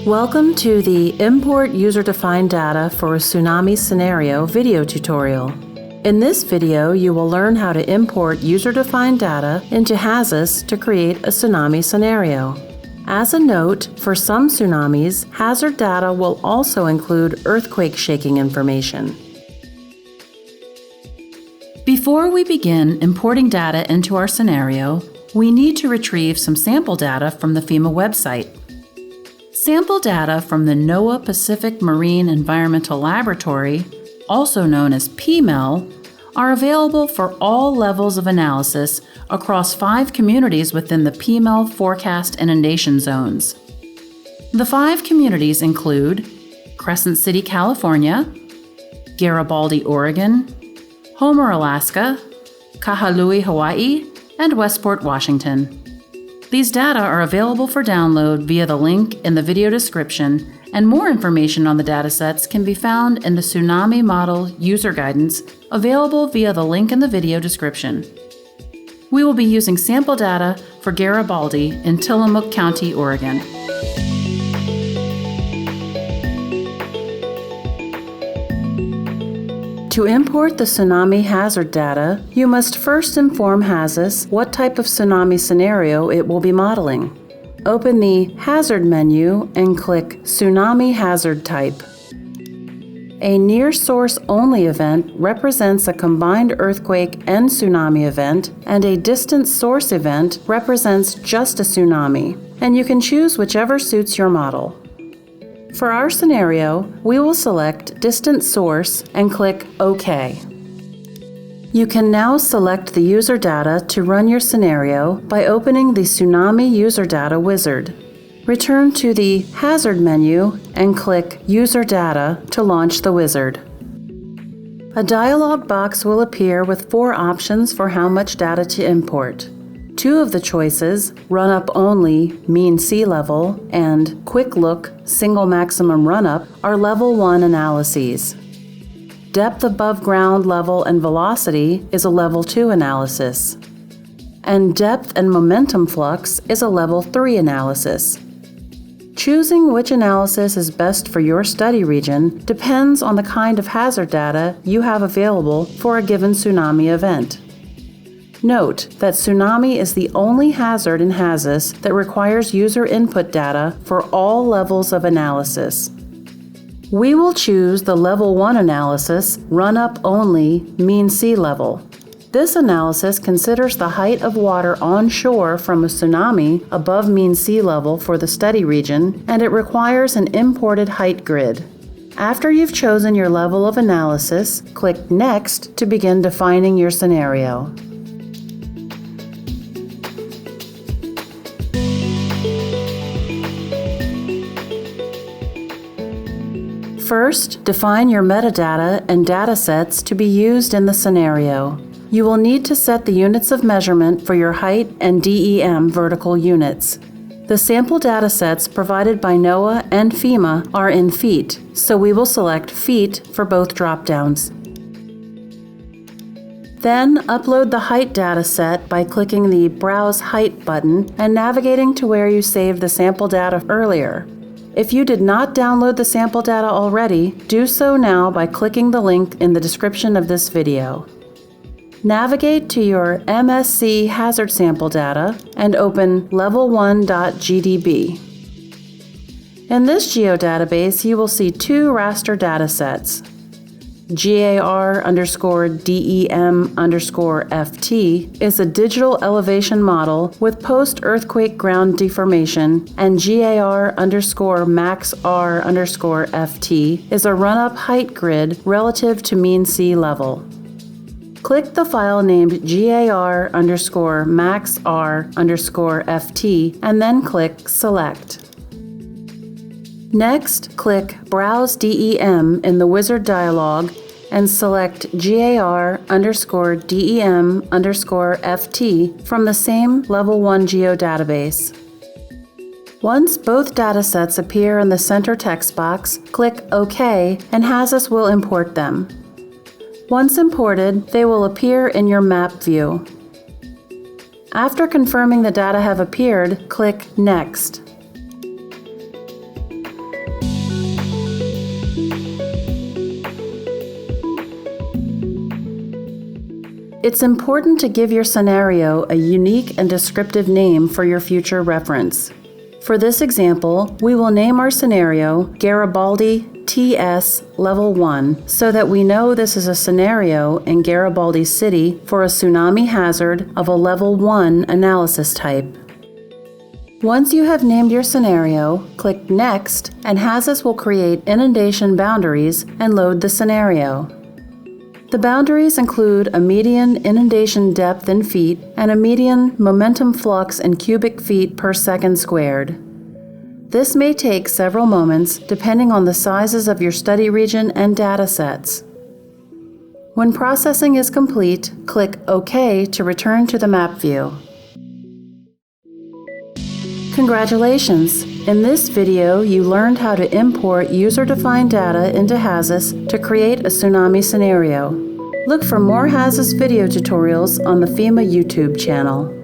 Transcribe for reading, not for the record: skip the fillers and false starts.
Welcome to the Import User-Defined Data for a Tsunami Scenario video tutorial. In this video, you will learn how to import user-defined data into Hazus to create a tsunami scenario. As a note, for some tsunamis, hazard data will also include earthquake shaking information. Before we begin importing data into our scenario, we need to retrieve some sample data from the FEMA website. Sample data from the NOAA Pacific Marine Environmental Laboratory, also known as PMEL, are available for all levels of analysis across 5 communities within the PMEL forecast inundation zones. The 5 communities include Crescent City, California, Garibaldi, Oregon, Homer, Alaska, Kahului, Hawaii, and Westport, Washington. These data are available for download via the link in the video description, and more information on the datasets can be found in the Tsunami Model User Guidance available via the link in the video description. We will be using sample data for Garibaldi in Tillamook County, Oregon. To import the tsunami hazard data, you must first inform Hazus what type of tsunami scenario it will be modeling. Open the Hazard menu and click Tsunami Hazard Type. A near source only event represents a combined earthquake and tsunami event, and a distant source event represents just a tsunami, and you can choose whichever suits your model. For our scenario, we will select Distant Source and click OK. You can now select the user data to run your scenario by opening the Tsunami User Data wizard. Return to the Hazard menu and click User Data to launch the wizard. A dialog box will appear with 4 options for how much data to import. 2 of the choices, Runup Only, Mean Sea Level, and Quick Look, Single Maximum Runup, are Level 1 analyses. Depth above ground level and velocity is a Level 2 analysis. And Depth and Momentum Flux is a Level 3 analysis. Choosing which analysis is best for your study region depends on the kind of hazard data you have available for a given tsunami event. Note that tsunami is the only hazard in Hazus that requires user input data for all levels of analysis. We will choose the Level 1 analysis, Runup Only, Mean Sea Level. This analysis considers the height of water onshore from a tsunami above mean sea level for the study region, and it requires an imported height grid. After you've chosen your level of analysis, click Next to begin defining your scenario. First, define your metadata and datasets to be used in the scenario. You will need to set the units of measurement for your height and DEM vertical units. The sample datasets provided by NOAA and FEMA are in feet, so we will select feet for both dropdowns. Then upload the height dataset by clicking the Browse Height button and navigating to where you saved the sample data earlier. If you did not download the sample data already, do so now by clicking the link in the description of this video. Navigate to your MSC hazard sample data and open level1.gdb. In this geodatabase, you will see 2 raster datasets. GAR_DEM_FT is a digital elevation model with post-earthquake ground deformation, and GAR_MAXR_FT is a run-up height grid relative to mean sea level. Click the file named GAR_MAXR_FT and then click Select. Next, click Browse DEM in the wizard dialog and select GAR_DEM_FT from the same Level 1 geodatabase. Once both datasets appear in the center text box, click OK and Hazus will import them. Once imported, they will appear in your map view. After confirming the data have appeared, click Next. It's important to give your scenario a unique and descriptive name for your future reference. For this example, we will name our scenario Garibaldi TS Level 1 so that we know this is a scenario in Garibaldi City for a tsunami hazard of a Level 1 analysis type. Once you have named your scenario, click Next and Hazus will create inundation boundaries and load the scenario. The boundaries include a median inundation depth in feet and a median momentum flux in cubic feet per second squared. This may take several moments depending on the sizes of your study region and data sets. When processing is complete, click OK to return to the map view. Congratulations! In this video, you learned how to import user-defined data into Hazus to create a tsunami scenario. Look for more Hazus video tutorials on the FEMA YouTube channel.